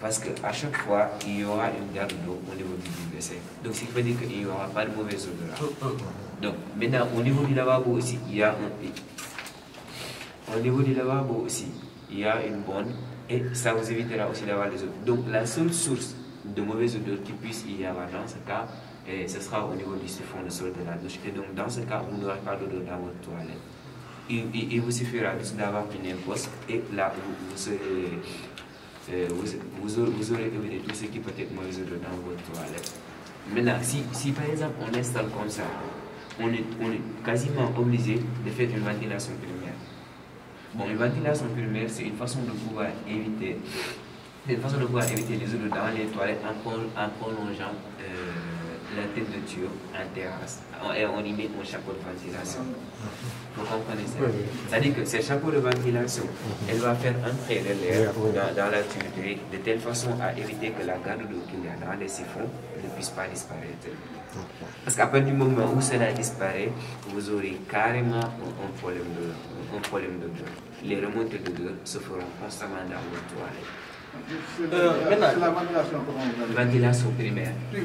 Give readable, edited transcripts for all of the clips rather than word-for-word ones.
Parce qu'à chaque fois, il y aura une garde d'eau au niveau du WC. Donc, ce qui veut dire qu'il n'y aura pas de mauvaise odeur. Donc, maintenant, au niveau du lavabo aussi, il y a au niveau du lavabo aussi, il y a une bonne et ça vous évitera aussi d'avoir des odeurs. Donc, la seule source de mauvaise odeur qu'il puisse y avoir dans ce cas, ce sera au niveau du siphon de sol de la douche. Et donc, dans ce cas, vous n'aurez pas d'odeur dans votre toilette. Il vous suffira juste d'avoir une imposte et là, vous aurez évité tout ce qui peut être mauvaise odeur dans votre toilette. Maintenant, si par exemple on installe comme ça, on est quasiment obligé de faire une ventilation primaire. Bon, une ventilation primaire, c'est une façon de pouvoir éviter les odeurs dans les toilettes en prolongeant la tête de tuyau en terrasse. Et on y met un chapeau de ventilation. Vous comprenez ça? C'est-à-dire que ce chapeau de ventilation, elle va faire entrer de l'air dans la tuyauterie de telle façon à éviter que la garde d'eau qu'il y a dans les siphons ne puisse pas disparaître. Parce qu'à partir du moment où cela disparaît, vous aurez carrément un problème d'odeur. Les remontées d'odeur se feront constamment dans votre toilette. La ventilation, comment vous avez... Ventilation primaire. Oui,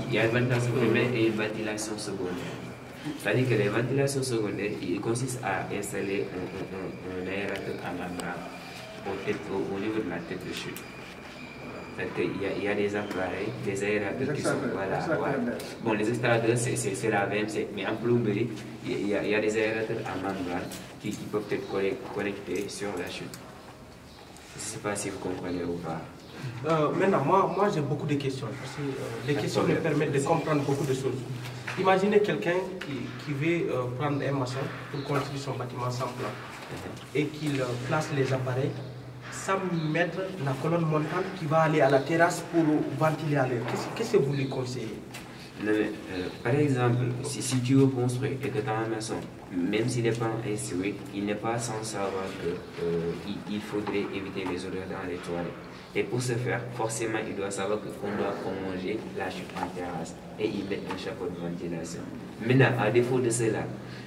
il y a une ventilation primaire et une ventilation secondaire. C'est-à-dire que les ventilations secondaires, il consiste à installer un aérateur à membrane au niveau de la tête de chute. Il y a des appareils, des aérateurs qui sont... Voilà, bon, les extracteurs, c'est la VMC, mais en plomberie, il y a des aérateurs à membrane qui peuvent être connectés sur la chute. Je ne sais pas si vous comprenez ou pas. Maintenant, moi j'ai beaucoup de questions. Parce que, les questions me permettent de comprendre beaucoup de choses. Imaginez quelqu'un qui veut prendre un maçon pour construire son bâtiment sans plan et qu'il place les appareils sans mettre la colonne montante qui va aller à la terrasse pour ventiler à l'air. Qu'est-ce que vous lui conseillez? Par exemple, si tu veux construire et que tu as un maçon, même s'il n'est pas instruit, il n'est pas sans savoir qu'il faudrait éviter les odeurs dans les toilettes. Et pour ce faire, forcément, il doit savoir qu'on doit prolonger la chute en terrasse et il met un chapeau de ventilation. Maintenant, à défaut de cela,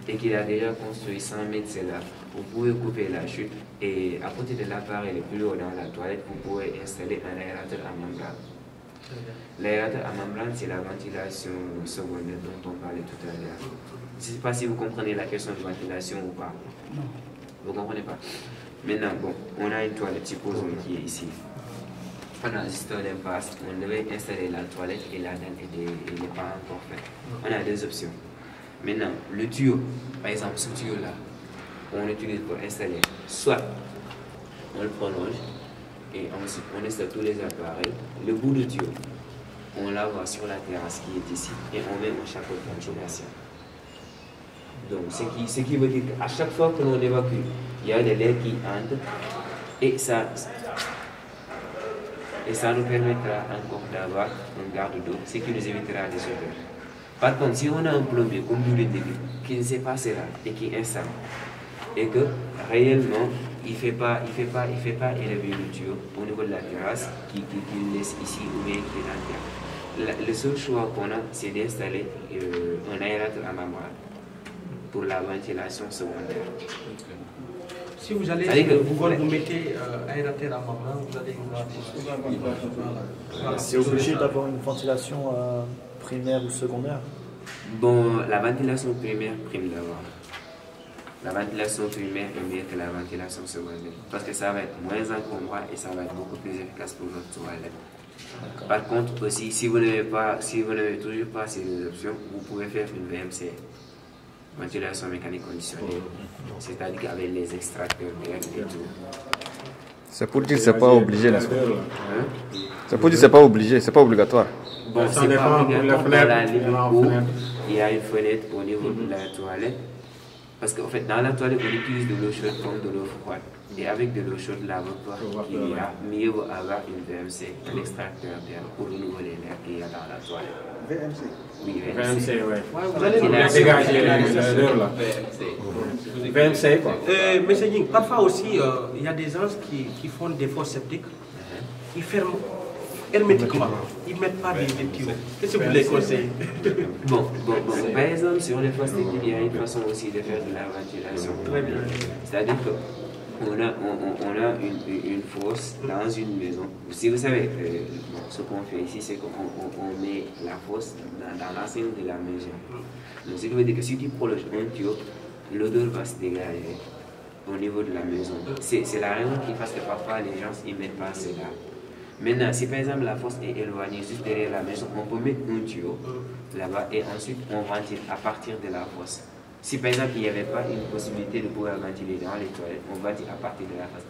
et qu'il a déjà construit 100 mètres cela, vous pouvez couper la chute et à côté de l'appareil le plus haut dans la toilette, vous pouvez installer un aérateur à membrane. L'aérateur à membrane, c'est la ventilation secondaire dont on parlait tout à l'heure. Je ne sais pas si vous comprenez la question de ventilation ou pas. Non. Vous ne comprenez pas? Maintenant, bon, on a une toilette, supposons, qui est ici. On a juste un impasse, on devait installer la toilette et la dent n'est pas encore faite. On a deux options. Maintenant, le tuyau, par exemple, ce tuyau-là, on l'utilise pour installer, soit on le prolonge et ensuite on installe tous les appareils. Le bout du tuyau, on l'envoie sur la terrasse qui est ici et on met un chapeau de ventilation. Donc, ce qui veut dire qu'à chaque fois que l'on évacue, il y a de l'air qui entre et ça nous permettra encore d'avoir un garde d'eau, ce qui nous évitera des odeurs. Par contre, si on a un plombier comme nous le début, qui ne sait pas cela et qui installe, et que réellement il ne fait pas élever le tuyau au niveau de la terrasse, qu'il laisse ici ou bien qu'il l'enterre. Le seul choix qu'on a, c'est d'installer un aérateur à membrane pour la ventilation secondaire. Si vous allez vous mettez aérateur à membrane, vous allez voilà. C'est obligé d'avoir une ventilation primaire ou secondaire? Bon, la ventilation primaire prime d'abord. La ventilation primaire est mieux que la ventilation secondaire parce que ça va être moins encombrant et ça va être beaucoup plus efficace pour votre toilette. Par contre aussi, si vous n'avez toujours pas ces deux options, vous pouvez faire une VMC, ventilation mécanique conditionnée, c'est-à-dire qu'avec les extracteurs d'air et tout. C'est pour dire que c'est pas obligé, n'est-ce pas? C'est pour dire que c'est pas obligé, c'est pas obligatoire. Bon, c'est pas obligatoire dans la limite où il y a une fenêtre au niveau de la toilette. Parce qu'en fait, dans la toilette, on utilise de l'eau chaude comme de l'eau froide. Et avec de l'eau chaude, la vapeur qu'il y a, mieux vaut avoir une VMC, un extracteur d'air pour renouveler l'air qu'il y a dans la toilette. VMC? Oui, VMC. Vous allez dégager l'heure là. VMC quoi. Monsieur Ying, parfois aussi, il y a des gens qui font des fosses septiques. Ils ferment hermétiquement. Ils ne mettent pas des tuyaux. Qu'est-ce que vous les conseillez? Bon. Par exemple, sur les fosses techniques, il y a une façon aussi de faire de la ventilation. Très bien. C'est-à-dire que on a une fosse dans une maison. Si vous savez, ce qu'on fait ici, c'est qu'on met la fosse dans l'enceinte de la maison. Donc, ce qui veut dire que si tu prolonges un tuyau, l'odeur va se dégager au niveau de la maison. C'est la raison qui fait que parfois les gens ne mettent pas cela. Maintenant, si par exemple la fosse est éloignée juste derrière la maison, on peut mettre un tuyau là-bas et ensuite on ventile à partir de la fosse. Si par exemple il n'y avait pas une possibilité de pouvoir ventiler dans les toilettes, on ventile à partir de la fosse.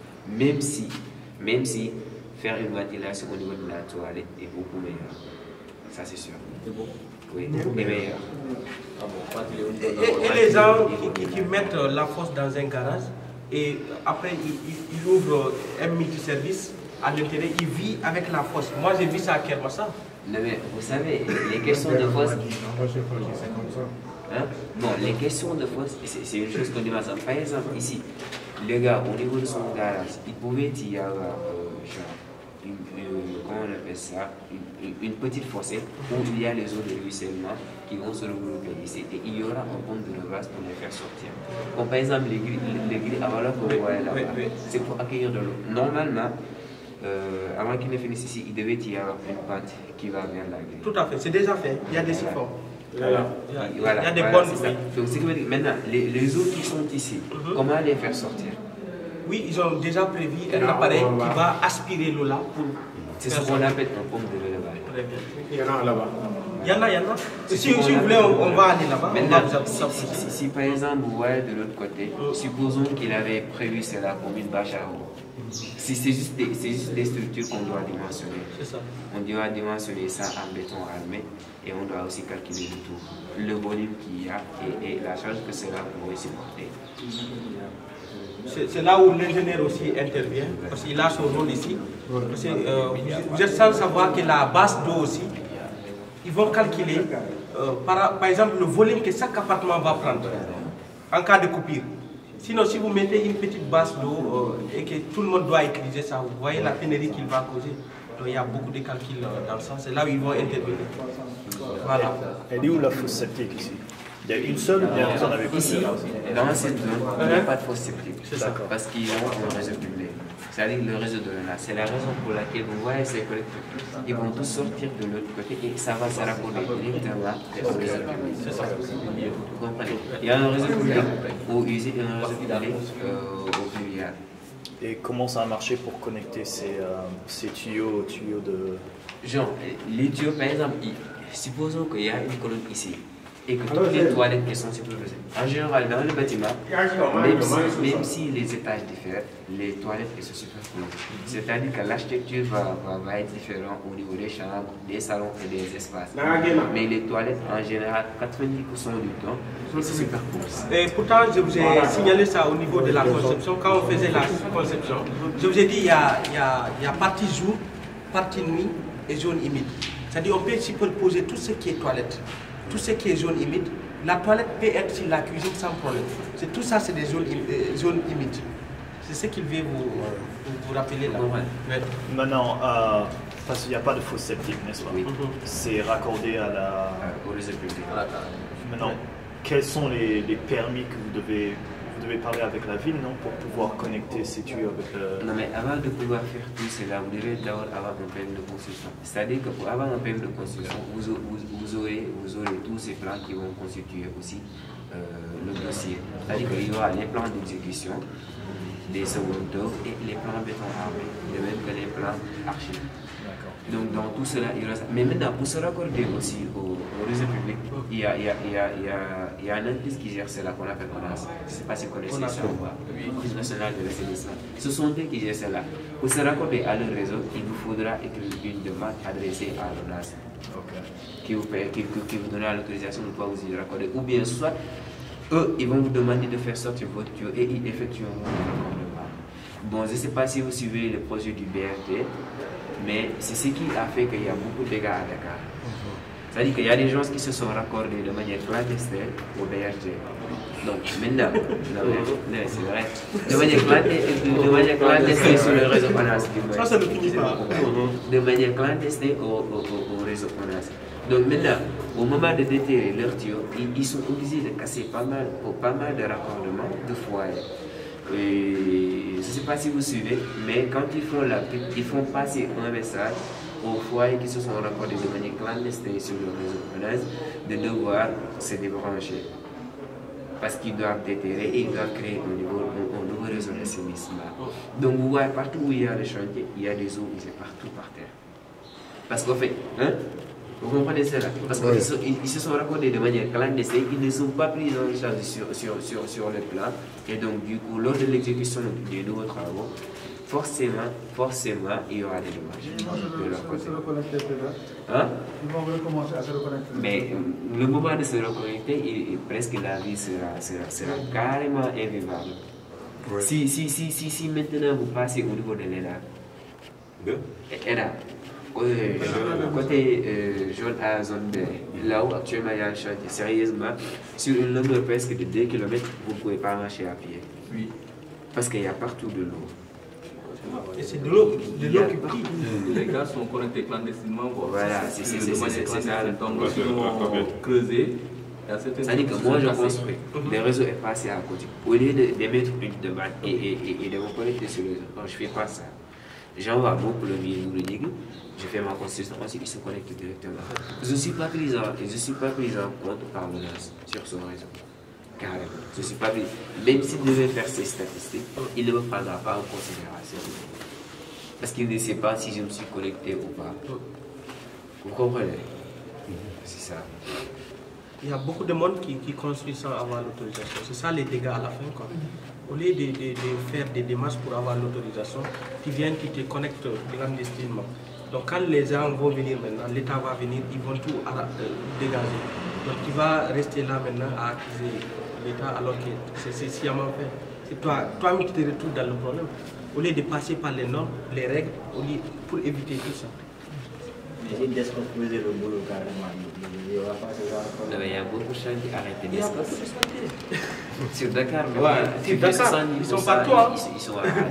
Même si faire une ventilation au niveau de la toilette est beaucoup meilleur. Ça c'est sûr. Oui, est meilleur. Et les gens qui mettent la fosse dans un garage et après ils ouvrent un multiservice à l'intérieur, ils vivent avec la fosse. Moi j'ai vu ça à Kermassa. Non mais vous savez, les questions de fosse... Hein? Non, les questions de fosse, c'est une chose qu'on dit ensemble. Par exemple, ici, le gars, au niveau de son garage, il pouvait y avoir, comment on appelle ça, une petite fossée où il y a les eaux de ruissellement qui vont se regrouper ici. Et il y aura un pompe de relevage pour les faire sortir. Comme par exemple, les grilles avant là qu'on voit là-bas, c'est pour accueillir de l'eau. Normalement, avant qu'il ne finisse ici, il devait y avoir une pente qui va vers la grille. Tout à fait, c'est déjà fait. Il y a des siphons. Voilà. Il y a des bonnes. Donc, ce qui veut dire, maintenant, les eaux qui sont ici, comment les faire sortir? Oui, ils ont déjà prévu un appareil qui va aspirer l'eau là pour. C'est ce qu'on appelle un pompe de relevage. Il y en a là-bas. Il y en a. Si vous voulez, on va aller là-bas. Maintenant, si par exemple vous voyez de l'autre côté, supposons qu'il avait prévu cela comme une bâche à eau. Si c'est juste des structures qu'on doit dimensionner. C'est ça. On doit dimensionner ça en béton armé et on doit aussi calculer le tout, le volume qu'il y a et la charge que cela pourrait supporter. C'est là où l'ingénieur aussi intervient, parce qu'il a son rôle ici. Vous êtes sans savoir que la base d'eau aussi, ils vont calculer, par exemple, le volume que chaque appartement va prendre en cas de coupure. Sinon, si vous mettez une petite base d'eau et que tout le monde doit utiliser ça, vous voyez la pénurie qu'il va causer. Donc, il y a beaucoup de calculs dans ça. C'est là où ils vont intervenir. Voilà. Elle est où la fosse septique ici? Il y a une seule ou bien vous en avez Ici, plusieurs? dans cette zone, il n'y a pas de fosse septique. Parce qu'ils ont un réseau public. C'est-à-dire le réseau de l'ONAS. C'est la raison pour laquelle vous voyez ces collecteurs. Ils vont tous sortir de l'autre côté et ça va se raccorder directement au réseau public. C'est ça. Vous comprenez? Il y a un réseau public aux usines et un réseau public au fluvial. Et comment ça a marché pour connecter ces tuyaux de... Genre, les tuyaux, par exemple, supposons qu'il y a une colonne ici. Et que toutes les toilettes qui sont superposées. En général, dans le bâtiment, même si les étages diffèrent, les toilettes se superposent. C'est-à-dire que l'architecture va être différente au niveau des chambres, des salons et des espaces. Mais les toilettes, en général, 90% du temps, se superposent. Et pourtant, je vous ai signalé ça au niveau de la conception. Quand on faisait la conception, je vous ai dit il y a partie jour, partie nuit et zone humide. C'est-à-dire qu'on peut superposer tout ce qui est toilette. Tout ce qui est zone humide, la toilette peut être sur la cuisine sans problème. Tout ça, c'est des zones humides. C'est ce qu'il veut vous rappeler là. Ouais. Maintenant, parce qu'il n'y a pas de fosse septique, n'est-ce pas? Oui. C'est raccordé à la... Au réseau public. Maintenant, quels sont les permis que vous devez parler avec la ville, non, pour pouvoir connecter ces tuyaux avec le... Non, mais avant de pouvoir faire tout cela, vous devez d'abord avoir un permis de construction. C'est-à-dire que pour avoir un permis de construction, vous aurez tous ces plans qui vont constituer aussi le dossier. C'est-à-dire qu'il y aura les plans d'exécution, des secondes d'œuvre et les plans béton armé, de même que les plans archives. Donc dans tout cela, il y aura ça. Mais maintenant, pour se raccorder aussi au réseau public, il y a un entreprise qui gère cela qu'on appelle ONAS. Je ne sais pas si vous connaissez ça ou pas. L'Office national de l'assainissement. Ce sont eux qui gèrent cela. Pour se raccorder à leur réseau, il vous faudra écrire une demande adressée à l'ONAS qui vous donnera l'autorisation de pouvoir vous y raccorder. Ou bien soit, eux, ils vont vous demander de faire sortir votre tuyau et ils effectueront le raccordement. Bon, je ne sais pas si vous suivez le projet du BRT. Mais c'est ce qui a fait qu'il y a beaucoup de dégâts à Dakar. C'est-à-dire qu'il y a des gens qui se sont raccordés de manière clandestine au BRT. Donc maintenant, c'est vrai, de manière clandestine sur le réseau ONAS. Ça ne finit pas. De manière clandestine au réseau ONAS. Donc maintenant, au moment de déterrer leurs tuyaux, ils sont obligés de casser pas mal de raccordements de foyers. je ne sais pas si vous suivez, mais quand ils font passer un message aux foyers qui se sont raccordés de manière clandestine sur le réseau Onaze de devoir se débrancher. Parce qu'ils doivent déterrer et ils doivent créer un nouveau réseau d'assainissement. Donc vous voyez partout où il y a des chantiers, il y a des eaux, c'est partout par terre. Parce qu'en fait, vous comprenez cela? Parce qu'ils se sont raccordés de manière clandestine, ils ne sont pas pris en charge sur le plan. Et donc du coup, lors de l'exécution des nouveaux travaux, forcément, il y aura des dommages. Ils vont se reconnecter peut-être. Hein? Ils vont recommencer à se reconnecter. Mais le moment de se reconnecter, presque la vie sera carrément invivable. Oui. Si maintenant vous passez au niveau de l'ENA, côté zone A, zone B, là où actuellement il y a un chantier, sérieusement, sur une longueur presque de 2 km, vous ne pouvez pas marcher à pied. Oui. Parce qu'il y a partout de l'eau. Et c'est de l'eau qui brille. Les gars sont connectés clandestinement. Voilà, c'est ça. Donc, ils vont creuser. C'est-à-dire que moi, je construis. Le réseau est passé à côté. Au lieu de mettre une demande et de me connecter sur le réseau, je ne fais pas ça. J'envoie mon plombier ou le digue, je fais ma construction, ensuite il se connecte directement. Je ne suis pas pris en compte par l'ONAS sur son réseau. Carrément. Je ne suis pas pris. Même s'il devait faire ses statistiques, il ne me prendra pas en considération. Parce qu'il ne sait pas si je me suis connecté ou pas. Vous comprenez? C'est ça. Il y a beaucoup de monde qui construit sans avoir l'autorisation. C'est ça les dégâts à la fin, quoi. Au lieu de faire des démarches pour avoir l'autorisation, tu viens, tu te connectes clandestinement. Donc quand les gens vont venir maintenant, l'État va venir, ils vont tout dégager. Donc tu vas rester là maintenant à accuser l'État alors que c'est sciemment fait. C'est toi-même qui te retrouves dans le problème. Au lieu de passer par les normes, les règles, pour éviter tout ça. Mais ils décomposer le boulot carrément. Il y a beaucoup de gens qui arrêtent de décomposer. Sur Dakar, sur Dakar, ils sont partout.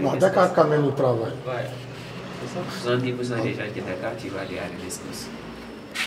Non, Dakar quand même au travail. Ouais. 70% des gens qui Dakar, tu vas aller à l'espace.